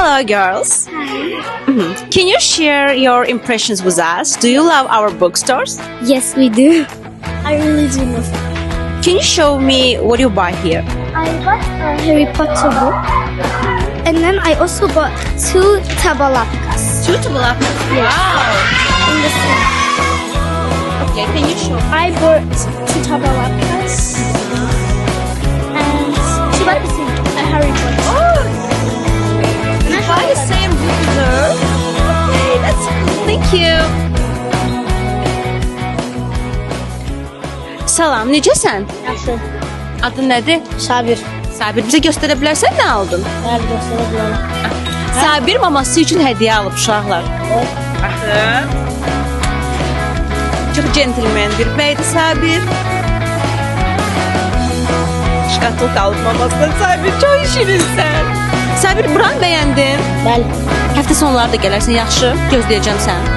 Hello, girls. Can you share your impressions with us? Do you love our bookstores? Yes, we do. I really do love it. Can you show me what you buy here? I bought a Harry Potter book. And then I also bought 2 tabalakas. Suitable apples. Wow. In the set. Okay, can you show? I bought 2 tabalakas. And she bought a Harry Potter. Oh, you buy the same bookstore. Okay, that's cool. Thank you. Salam, necəsən? Yaxşı. Adın nədir? Sabir. Sabir, bizə göstərə bilərsən nə aldın? Bəli, göstərə bilərəm. Sabir maması üçün hədiyyə alıb uşaqlar. Baxın. Çox centilmen bir bəydir Sabir. Şkatulka alıb mamasından Sabir, çox şirinsən. Sabir, buranı bəyəndin. Bəli. Həftə sonları da gələrsən, yaxşı? Gözləyəcəm səni.